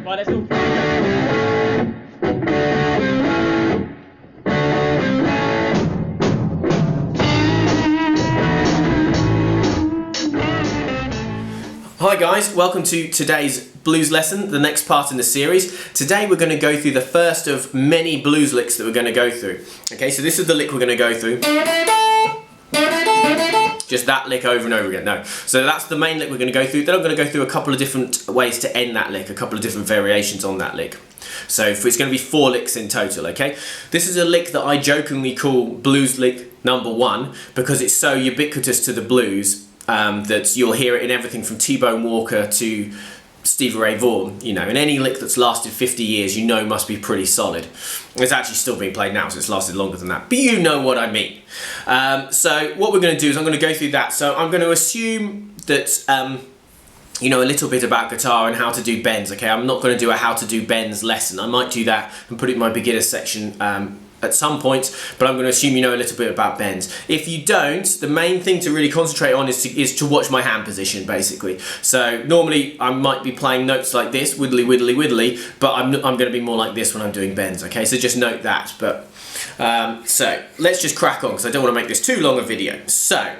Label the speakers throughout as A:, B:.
A: Right, let's all try.
B: Hi guys, welcome to today's blues lesson, the next part in the series. Today we're going to go through the first of many blues licks that we're going to go through. Okay, so this is the lick we're going to go through. Just that lick over and over again. No. So that's the main lick we're going to go through. Then I'm going to go through a couple of different ways to end that lick, a couple of different variations on that lick. So it's going to be 4 licks in total, okay? This is a lick that I jokingly call blues lick number 1 because it's so ubiquitous to the blues that you'll hear it in everything from T-Bone Walker to Stevie Ray Vaughan, you know, and any lick that's lasted 50 years you know must be pretty solid. It's actually still being played now, so it's lasted longer than that, but you know what I mean. So what we're going to do is I'm going to go through that. So I'm going to assume that you know a little bit about guitar and how to do bends, okay? I'm not going to do a how to do bends lesson. I might do that and put it in my beginner section at some point, but I'm going to assume you know a little bit about bends. If you don't, the main thing to really concentrate on is to watch my hand position, basically. So normally I might be playing notes like this, widdly widdly widdly, but I'm going to be more like this when I'm doing bends, okay? So just note that. But so let's just crack on because I don't want to make this too long a video. So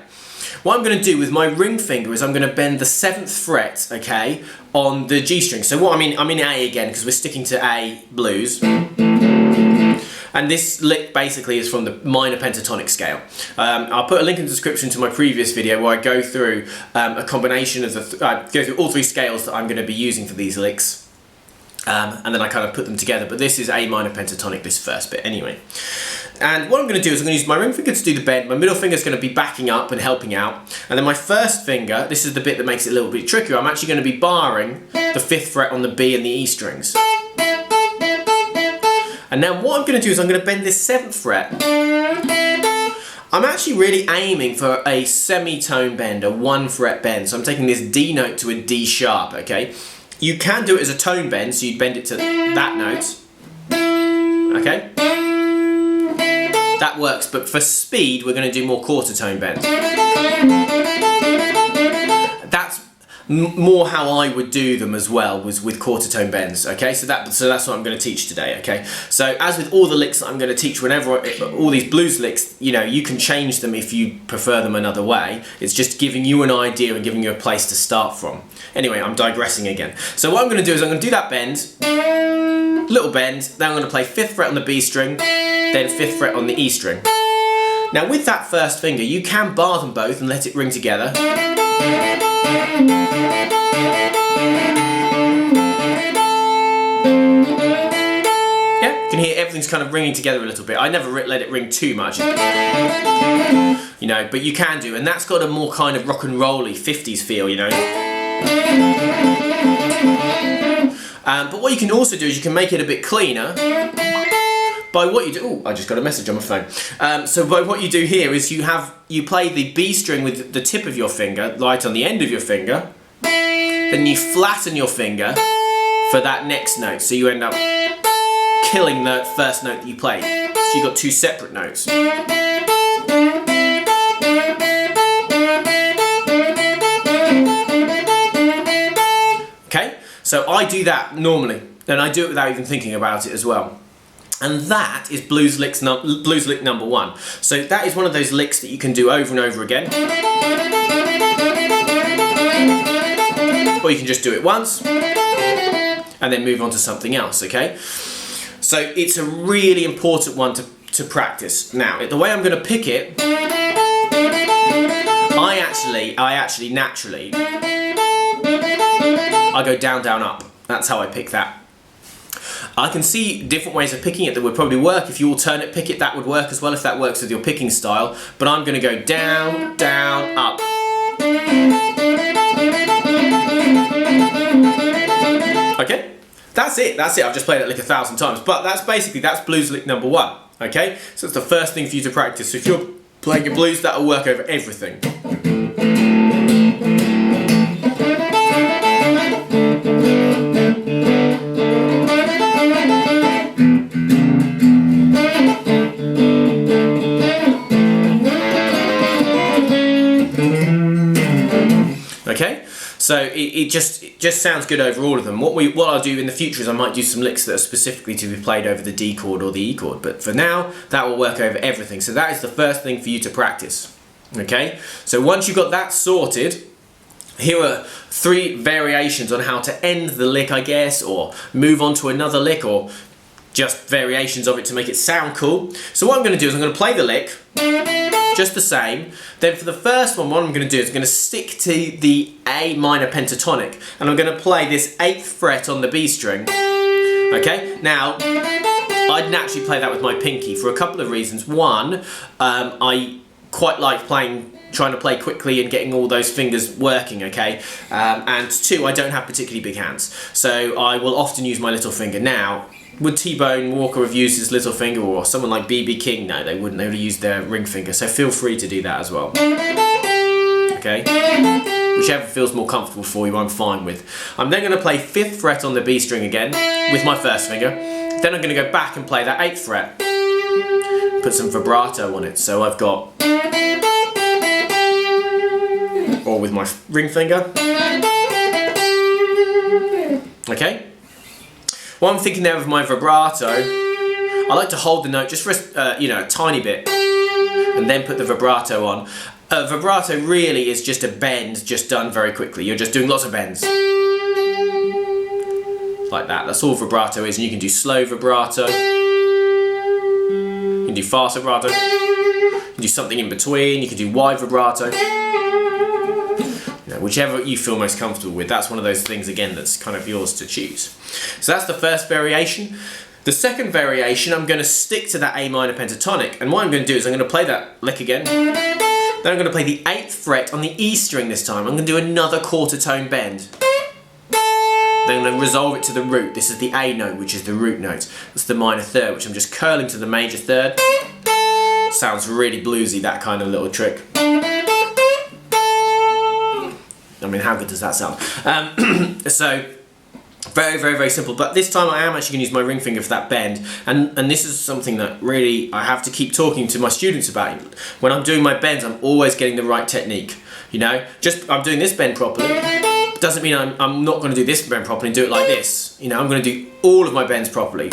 B: what I'm going to do with my ring finger is I'm going to bend the 7th fret, okay, on the G string. So what I'm in A again because we're sticking to A blues. And this lick basically is from the minor pentatonic scale. I'll put a link in the description to my previous video where I go through a combination of go through all 3 scales that I'm going to be using for these licks. And then I kind of put them together, but this is A minor pentatonic, this first bit anyway. And what I'm going to do is I'm going to use my ring finger to do the bend, my middle finger is going to be backing up and helping out, and then my first finger, this is the bit that makes it a little bit trickier, I'm actually going to be barring the 5th fret on the B and the E strings. And now what I'm going to do is I'm going to bend this 7th fret. I'm actually really aiming for a semitone bend, a 1 fret bend. So I'm taking this D note to a D sharp, okay? You can do it as a tone bend, so you'd bend it to that note. Okay? That works, but for speed we're going to do more quarter tone bends. That's more how I would do them as well, was with quarter tone bends, okay? So that's what I'm going to teach today, okay? So as with all the licks that I'm going to teach, all these blues licks, you know, you can change them if you prefer them another way. It's just giving you an idea and giving you a place to start from. Anyway, I'm digressing again. So what I'm going to do is I'm going to do that bend, little bend, then I'm going to play 5th fret on the B string, then 5th fret on the E string. Now with that first finger, you can bar them both and let it ring together. Yeah, you can hear everything's kind of ringing together a little bit. I never let it ring too much, you know, but you can do, and that's got a more kind of rock and roll-y 50s feel, you know. But what you can also do is you can make it a bit cleaner by what you do. Oh, I just got a message on my phone. So by what you do here is you play the B string with the tip of your finger, right on the end of your finger, then you flatten your finger for that next note, so you end up killing the first note that you played. So you've got 2 separate notes. Okay, so I do that normally, and I do it without even thinking about it as well. And that is blues lick number 1. So that is one of those licks that you can do over and over again. Or you can just do it once and then move on to something else, okay? So it's a really important one to practice. Now, the way I'm going to pick it, I actually naturally, I go down, down, up. That's how I pick that. I can see different ways of picking it that would probably work. If you alternate pick it, that would work as well, if that works with your picking style. But I'm going to go down, down, up. Okay? That's it. I've just played it like 1,000 times. But that's blues lick number 1. Okay? So it's the first thing for you to practice. So if you're playing your blues, that'll work over everything. Okay, so it just just sounds good over all of them. What I'll do in the future is I might do some licks that are specifically to be played over the D chord or the E chord, but for now that will work over everything. So that is the first thing for you to practice. Okay, so once you've got that sorted, here are 3 variations on how to end the lick, I guess, or move on to another lick, or just variations of it to make it sound cool. So what I'm going to do is I'm going to play the lick just the same. Then for the first one, what I'm going to do is I'm going to stick to the A minor pentatonic, and I'm going to play this 8th fret on the B string. Okay, now I'd naturally play that with my pinky for a couple of reasons. One, I quite like trying to play quickly and getting all those fingers working, okay? And 2, I don't have particularly big hands, so I will often use my little finger. Now, would T-Bone Walker have used his little finger, or someone like B.B. King? No, they wouldn't. They would have used their ring finger, so feel free to do that as well. Okay? Whichever feels more comfortable for you, I'm fine with. I'm then going to play 5th fret on the B string again with my first finger. Then I'm going to go back and play that 8th fret. Put some vibrato on it, so I've got... or with my ring finger. Okay? What I'm thinking there with my vibrato, I like to hold the note just for a tiny bit, and then put the vibrato on. Vibrato really is just a bend, just done very quickly. You're just doing lots of bends. Like that. That's all vibrato is, and you can do slow vibrato. You can do fast vibrato. You can do something in between. You can do wide vibrato. Whichever you feel most comfortable with. That's one of those things, again, that's kind of yours to choose. So that's the first variation. The second variation, I'm going to stick to that A minor pentatonic, and what I'm going to do is I'm going to play that lick again. Then I'm going to play the 8th fret on the E string this time. I'm going to do another quarter tone bend. Then I'm going to resolve it to the root. This is the A note, which is the root note. That's the minor third, which I'm just curling to the major third. Sounds really bluesy, that kind of little trick. I mean, how good does that sound? So, very, very, very simple. But this time I am actually going to use my ring finger for that bend. And this is something that really I have to keep talking to my students about. When I'm doing my bends, I'm always getting the right technique. You know, just I'm doing this bend properly. Doesn't mean I'm not going to do this bend properly and do it like this. You know, I'm going to do all of my bends properly.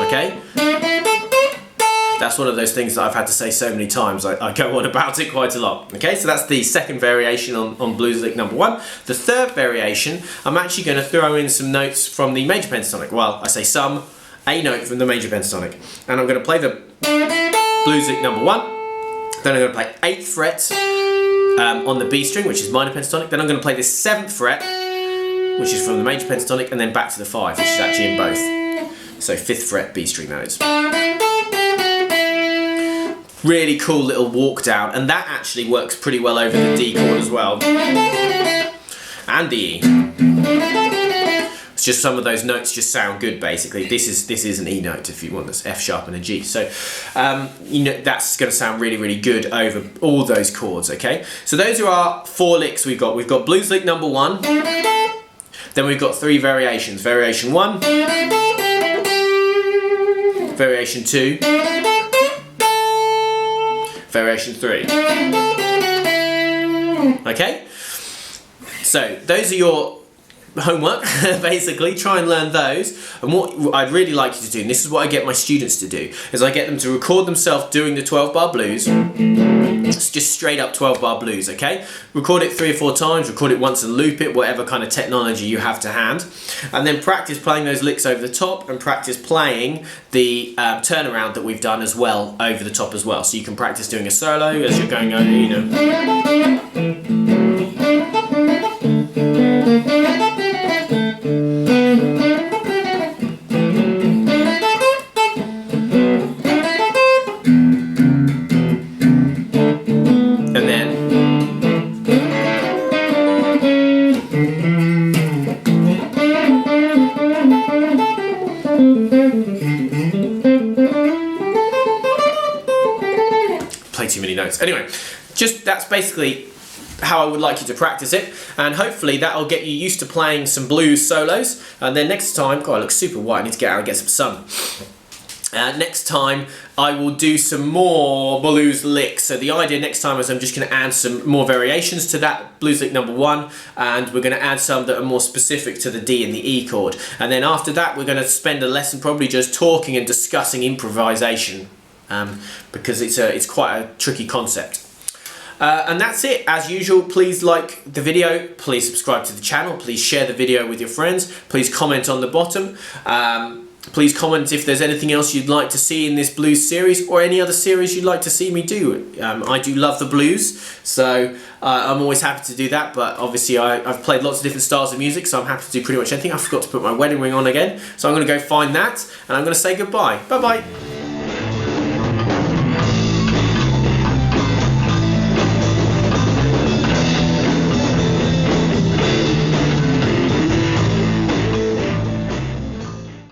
B: Okay? That's one of those things that I've had to say so many times. I go on about it quite a lot. Okay, so that's the second variation on blues lick number 1. The third variation, I'm actually going to throw in some notes from the major pentatonic. Well, I say some, a note from the major pentatonic. And I'm going to play the blues lick number 1. Then I'm going to play 8th fret on the B string, which is minor pentatonic. Then I'm going to play the 7th fret, which is from the major pentatonic, and then back to the 5, which is actually in both. So 5th fret B string notes. Really cool little walk down, and that actually works pretty well over the D chord as well, and the E. It's just some of those notes just sound good. Basically, this is an E note if you want this, F sharp and a G. So you know, that's going to sound really, really good over all those chords. Okay, so those are our 4 licks we've got. We've got blues lick number 1. Then we've got 3 variations. Variation 1, variation 2. Variation 3. Okay? So, those are your homework, basically. Try and learn those. And what I'd really like you to do, and this is what I get my students to do, is I get them to record themselves doing the 12-bar blues. It's just straight up 12-bar blues, okay? Record it 3 or 4 times, record it once and loop it, whatever kind of technology you have to hand. And then practice playing those licks over the top, and practice playing the turnaround that we've done as well over the top as well. So you can practice doing a solo as you're going over, you know. Play too many notes. Anyway, just that's basically how I would like you to practice it, and hopefully that'll get you used to playing some blues solos. And then next time, God, I look super white, I need to get out and get some sun. Next time I will do some more blues licks. So the idea next time is I'm just going to add some more variations to that blues lick number 1, and we're going to add some that are more specific to the D and the E chord. And then after that we're going to spend a lesson probably just talking and discussing improvisation, because it's quite a tricky concept. And that's it. As usual, please like the video, please subscribe to the channel, please share the video with your friends, please comment on the bottom. Please comment if there's anything else you'd like to see in this blues series, or any other series you'd like to see me do. I do love the blues, so I'm always happy to do that, but obviously I've played lots of different styles of music, so I'm happy to do pretty much anything. I forgot to put my wedding ring on again, so I'm going to go find that, and I'm going to say goodbye. Bye bye.